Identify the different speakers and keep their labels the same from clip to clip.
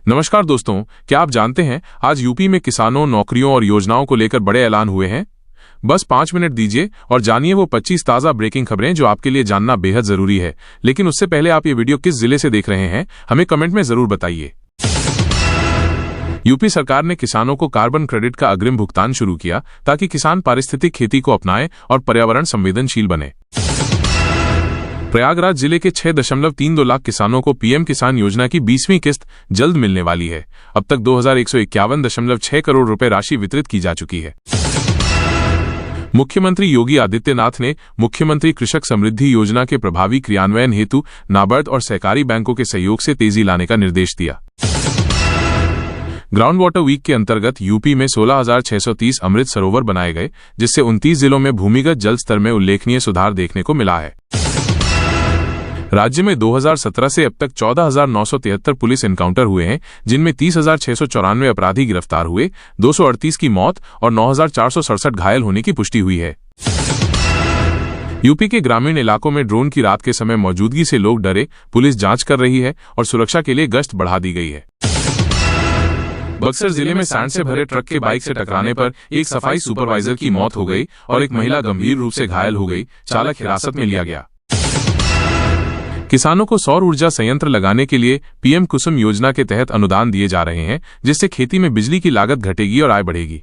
Speaker 1: नमस्कार दोस्तों, क्या आप जानते हैं आज यूपी में किसानों, नौकरियों और योजनाओं को लेकर बड़े ऐलान हुए हैं। बस 5 मिनट दीजिए और जानिए वो 25 ताज़ा ब्रेकिंग खबरें जो आपके लिए जानना बेहद जरूरी है। लेकिन उससे पहले आप ये वीडियो किस जिले से देख रहे हैं, हमें कमेंट में जरूर बताइए। यूपी सरकार ने किसानों को कार्बन क्रेडिट का अग्रिम भुगतान शुरू किया ताकि किसान पारिस्थितिक खेती को अपनाएं और पर्यावरण संवेदनशील बने। प्रयागराज जिले के 6.32 लाख किसानों को पीएम किसान योजना की 20वीं किस्त जल्द मिलने वाली है। अब तक 2151.6 करोड़ रुपए राशि वितरित की जा चुकी है। मुख्यमंत्री योगी आदित्यनाथ ने मुख्यमंत्री कृषक समृद्धि योजना के प्रभावी क्रियान्वयन हेतु नाबार्ड और सहकारी बैंकों के सहयोग से तेजी लाने का निर्देश दिया। ग्राउंड वाटर वीक के अंतर्गत यूपी में 16,630 अमृत सरोवर बनाए गए, जिससे 29 जिलों में भूमिगत जल स्तर में उल्लेखनीय सुधार देखने को मिला है। राज्य में 2017 से अब तक 14,973 पुलिस एनकाउंटर हुए हैं, जिनमें 30,694 अपराधी गिरफ्तार हुए, 238 की मौत और 9,467 घायल होने की पुष्टि हुई है। यूपी के ग्रामीण इलाकों में ड्रोन की रात के समय मौजूदगी से लोग डरे, पुलिस जांच कर रही है और सुरक्षा के लिए गश्त बढ़ा दी गई है। बक्सर जिले में सैंड से भरे ट्रक के बाइक से टकराने पर एक सफाई सुपरवाइजर की मौत हो गई और एक महिला गंभीर रूप से घायल हो गई। चालक हिरासत में लिया गया। किसानों को सौर ऊर्जा संयंत्र लगाने के लिए पीएम कुसुम योजना के तहत अनुदान दिए जा रहे हैं, जिससे खेती में बिजली की लागत घटेगी और आय बढ़ेगी।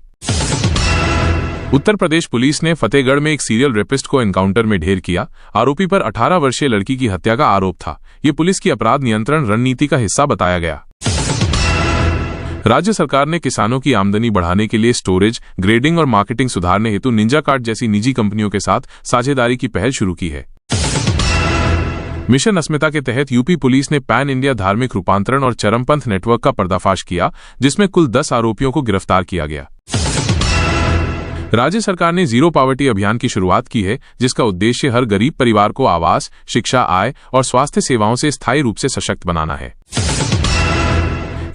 Speaker 1: उत्तर प्रदेश पुलिस ने फतेहगढ़ में एक सीरियल रेपिस्ट को एनकाउंटर में ढेर किया। आरोपी पर 18 वर्षीय लड़की की हत्या का आरोप था। ये पुलिस की अपराध नियंत्रण रणनीति का हिस्सा बताया गया। राज्य सरकार ने किसानों की आमदनी बढ़ाने के लिए स्टोरेज, ग्रेडिंग और मार्केटिंग सुधारने हेतु निंजा कार्ड जैसी निजी कंपनियों के साथ साझेदारी की पहल शुरू की है। मिशन अस्मिता के तहत यूपी पुलिस ने पैन इंडिया धार्मिक रूपांतरण और चरमपंथ नेटवर्क का पर्दाफाश किया, जिसमें कुल 10 आरोपियों को गिरफ्तार किया गया। राज्य सरकार ने जीरो पॉवर्टी अभियान की शुरुआत की है, जिसका उद्देश्य हर गरीब परिवार को आवास, शिक्षा, आय और स्वास्थ्य सेवाओं से स्थायी रूप से सशक्त बनाना है।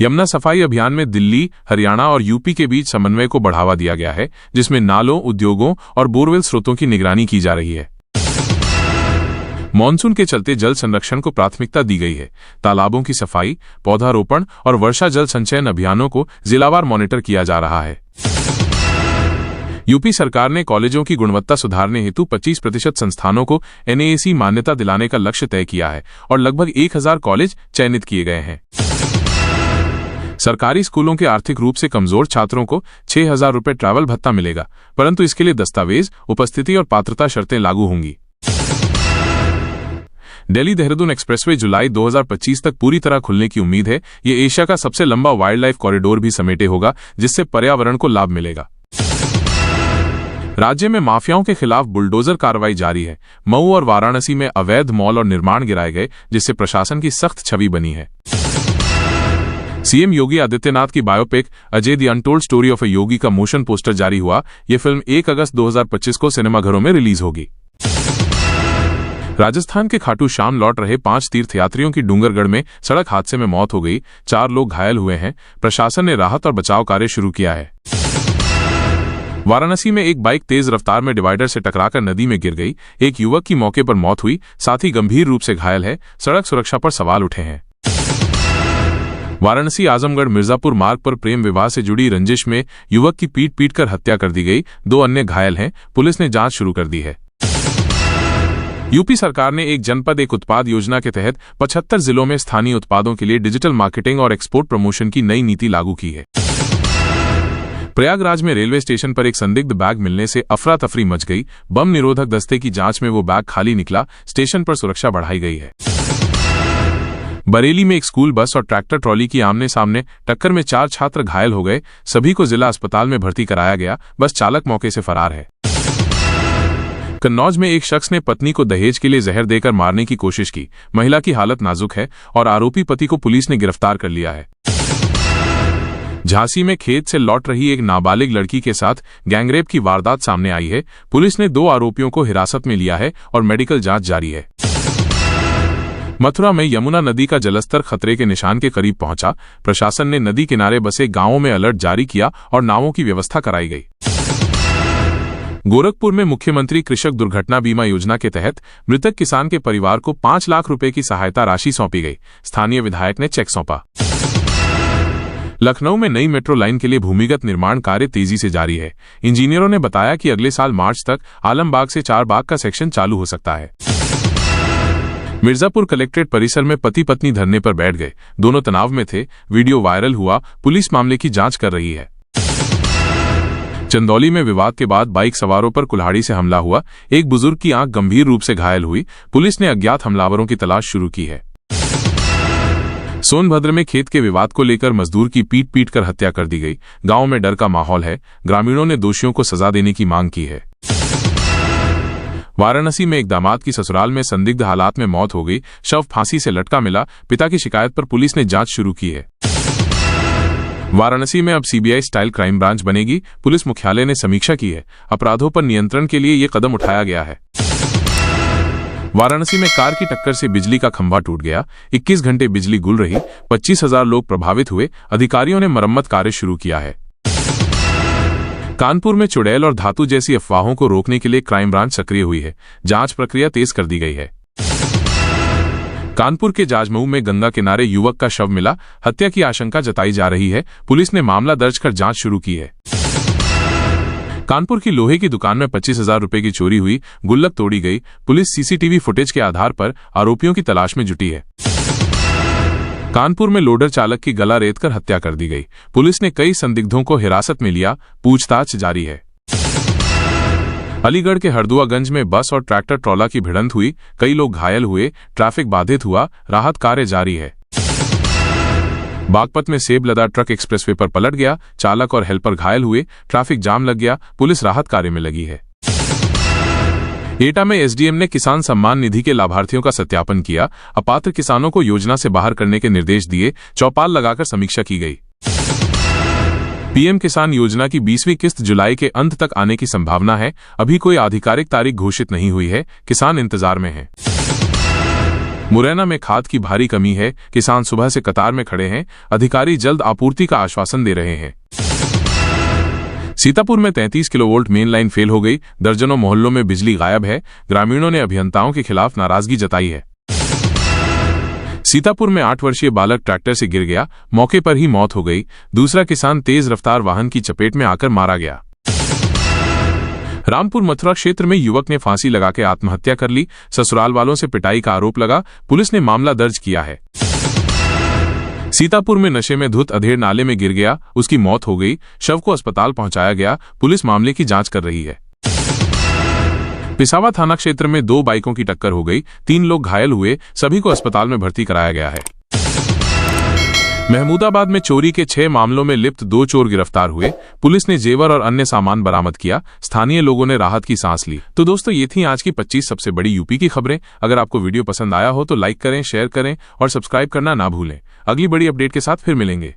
Speaker 1: यमुना सफाई अभियान में दिल्ली, हरियाणा और यूपी के बीच समन्वय को बढ़ावा दिया गया है, जिसमें नालों, उद्योगों और बोरवेल स्रोतों की निगरानी की जा रही है। मानसून के चलते जल संरक्षण को प्राथमिकता दी गई है। तालाबों की सफाई, पौधारोपण और वर्षा जल संचयन अभियानों को जिलावार मॉनिटर किया जा रहा है। यूपी सरकार ने कॉलेजों की गुणवत्ता सुधारने हेतु 25% संस्थानों को NAAC मान्यता दिलाने का लक्ष्य तय किया है और लगभग 1000 कॉलेज चयनित किए गए हैं। सरकारी स्कूलों के आर्थिक रूप से कमजोर छात्रों को 6,000 रुपये ट्रैवल भत्ता मिलेगा, परंतु इसके लिए दस्तावेज, उपस्थिति और पात्रता शर्तें लागू होंगी। दिल्ली देहरादून एक्सप्रेसवे जुलाई 2025 तक पूरी तरह खुलने की उम्मीद है। ये एशिया का सबसे लंबा वाइल्ड लाइफ कॉरिडोर भी समेटे होगा, जिससे पर्यावरण को लाभ मिलेगा। राज्य में माफियाओं के खिलाफ बुलडोजर कार्रवाई जारी है। मऊ और वाराणसी में अवैध मॉल और निर्माण गिराए गए, जिससे प्रशासन की सख्त छवि बनी है। सीएम योगी आदित्यनाथ की biopic Ajay the untold story of a Yogi का मोशन पोस्टर जारी हुआ। यह फिल्म 1 अगस्त 2025 को सिनेमाघरों में रिलीज होगी। राजस्थान के खाटू श्याम लौट रहे 5 तीर्थयात्रियों की डूंगरगढ़ में सड़क हादसे में मौत हो गई। 4 लोग घायल हुए हैं। प्रशासन ने राहत और बचाव कार्य शुरू किया है। वाराणसी में एक बाइक तेज रफ्तार में डिवाइडर से टकराकर नदी में गिर गई। एक युवक की मौके पर मौत हुई, साथ ही गंभीर रूप से घायल है। सड़क सुरक्षा पर सवाल उठे हैं। वाराणसी आजमगढ़ मिर्जापुर मार्ग पर प्रेम विवाह से जुड़ी रंजिश में युवक की पीट कर हत्या कर दी गई। 2 अन्य घायल हैं। पुलिस ने जांच शुरू कर दी है। यूपी सरकार ने एक जनपद एक उत्पाद योजना के तहत 75 जिलों में स्थानीय उत्पादों के लिए डिजिटल मार्केटिंग और एक्सपोर्ट प्रमोशन की नई नीति लागू की है। प्रयागराज में रेलवे स्टेशन पर एक संदिग्ध बैग मिलने से अफरा तफरी मच गई। बम निरोधक दस्ते की जांच में वो बैग खाली निकला। स्टेशन पर सुरक्षा बढ़ाई गई है। बरेली में एक स्कूल बस और ट्रैक्टर ट्रॉली की आमने सामने टक्कर में 4 छात्र घायल हो गए। सभी को जिला अस्पताल में भर्ती कराया गया। बस चालक मौके से फरार है। कन्नौज में एक शख्स ने पत्नी को दहेज के लिए जहर देकर मारने की कोशिश की। महिला की हालत नाजुक है और आरोपी पति को पुलिस ने गिरफ्तार कर लिया है। झांसी में खेत से लौट रही एक नाबालिग लड़की के साथ गैंगरेप की वारदात सामने आई है। पुलिस ने 2 आरोपियों को हिरासत में लिया है और मेडिकल जांच जारी है। मथुरा में यमुना नदी का जलस्तर खतरे के निशान के करीब पहुंचा। प्रशासन ने नदी किनारे बसे गांवों में अलर्ट जारी किया और नावों की व्यवस्था कराई गई। गोरखपुर में मुख्यमंत्री कृषक दुर्घटना बीमा योजना के तहत मृतक किसान के परिवार को 5 लाख रुपए की सहायता राशि सौंपी गई। स्थानीय विधायक ने चेक सौंपा। लखनऊ में नई मेट्रो लाइन के लिए भूमिगत निर्माण कार्य तेजी से जारी है। इंजीनियरों ने बताया कि अगले साल मार्च तक आलमबाग से चारबाग का सेक्शन चालू हो सकता है। मिर्जापुर कलेक्ट्रेट परिसर में पति पत्नी धरने पर बैठ गए, दोनों तनाव में थे। वीडियो वायरल हुआ, पुलिस मामले की जांच कर रही है। चंदौली में विवाद के बाद बाइक सवारों पर कुल्हाड़ी से हमला हुआ, एक बुजुर्ग की आंख गंभीर रूप से घायल हुई। पुलिस ने अज्ञात हमलावरों की तलाश शुरू की है। सोनभद्र में खेत के विवाद को लेकर मजदूर की पीट कर हत्या कर दी गई। गांव में डर का माहौल है, ग्रामीणों ने दोषियों को सजा देने की मांग की है। वाराणसी में एक दामाद की ससुराल में संदिग्ध हालात में मौत हो गई, शव फांसी से लटका मिला। पिता की शिकायत पर पुलिस ने जांच शुरू की है। वाराणसी में अब सीबीआई स्टाइल क्राइम ब्रांच बनेगी, पुलिस मुख्यालय ने समीक्षा की है। अपराधों पर नियंत्रण के लिए ये कदम उठाया गया है। वाराणसी में कार की टक्कर से बिजली का खंभा टूट गया, 21 घंटे बिजली गुल रही, 25,000 लोग प्रभावित हुए। अधिकारियों ने मरम्मत कार्य शुरू किया है। कानपुर में चुड़ैल और धातु जैसी अफवाहों को रोकने के लिए क्राइम ब्रांच सक्रिय हुई है, जांच प्रक्रिया तेज कर दी गई है। कानपुर के जाजमऊ में गंगा किनारे युवक का शव मिला, हत्या की आशंका जताई जा रही है। पुलिस ने मामला दर्ज कर जांच शुरू की है। कानपुर की लोहे की दुकान में 25,000 रुपए की चोरी हुई, गुल्लक तोड़ी गई। पुलिस सीसीटीवी फुटेज के आधार पर आरोपियों की तलाश में जुटी है। कानपुर में लोडर चालक की गला रेतकर हत्या कर दी गई। पुलिस ने कई संदिग्धों को हिरासत में लिया, पूछताछ जारी है। अलीगढ़ के हरदुआगंज में बस और ट्रैक्टर ट्रॉला की भिड़ंत हुई, कई लोग घायल हुए, ट्रैफिक बाधित हुआ, राहत कार्य जारी है। बागपत में सेब लदा ट्रक एक्सप्रेसवे पर पलट गया, चालक और हेल्पर घायल हुए, ट्रैफिक जाम लग गया, पुलिस राहत कार्य में लगी है। एटा में एसडीएम ने किसान सम्मान निधि के लाभार्थियों का सत्यापन किया, अपात्र किसानों को योजना से बाहर करने के निर्देश दिए, चौपाल लगाकर समीक्षा की गई। पीएम किसान योजना की 20वीं किस्त जुलाई के अंत तक आने की संभावना है, अभी कोई आधिकारिक तारीख घोषित नहीं हुई है, किसान इंतजार में हैं। मुरैना में खाद की भारी कमी है, किसान सुबह से कतार में खड़े हैं, अधिकारी जल्द आपूर्ति का आश्वासन दे रहे हैं। सीतापुर में 33 किलोवोल्ट मेन लाइन फेल हो गई, दर्जनों मोहल्लों में बिजली गायब है, ग्रामीणों ने अभियंताओं के खिलाफ नाराजगी जताई है। सीतापुर में 8 वर्षीय बालक ट्रैक्टर से गिर गया, मौके पर ही मौत हो गई। दूसरा किसान तेज रफ्तार वाहन की चपेट में आकर मारा गया। रामपुर मथुरा क्षेत्र में युवक ने फांसी लगा के आत्महत्या कर ली, ससुराल वालों से पिटाई का आरोप लगा, पुलिस ने मामला दर्ज किया है। सीतापुर में नशे में धुत अधेड़ नाले में गिर गया, उसकी मौत हो गई, शव को अस्पताल पहुंचाया गया, पुलिस मामले की जांच कर रही है। पिसावा थाना क्षेत्र में 2 बाइकों की टक्कर हो गई, 3 लोग घायल हुए, सभी को अस्पताल में भर्ती कराया गया है। महमूदाबाद में चोरी के 6 मामलों में लिप्त 2 चोर गिरफ्तार हुए, पुलिस ने जेवर और अन्य सामान बरामद किया, स्थानीय लोगों ने राहत की सांस ली। तो दोस्तों, ये थी आज की 25 सबसे बड़ी यूपी की खबरें। अगर आपको वीडियो पसंद आया हो तो लाइक करें, शेयर करें और सब्सक्राइब करना ना भूलें। अगली बड़ी अपडेट के साथ फिर मिलेंगे।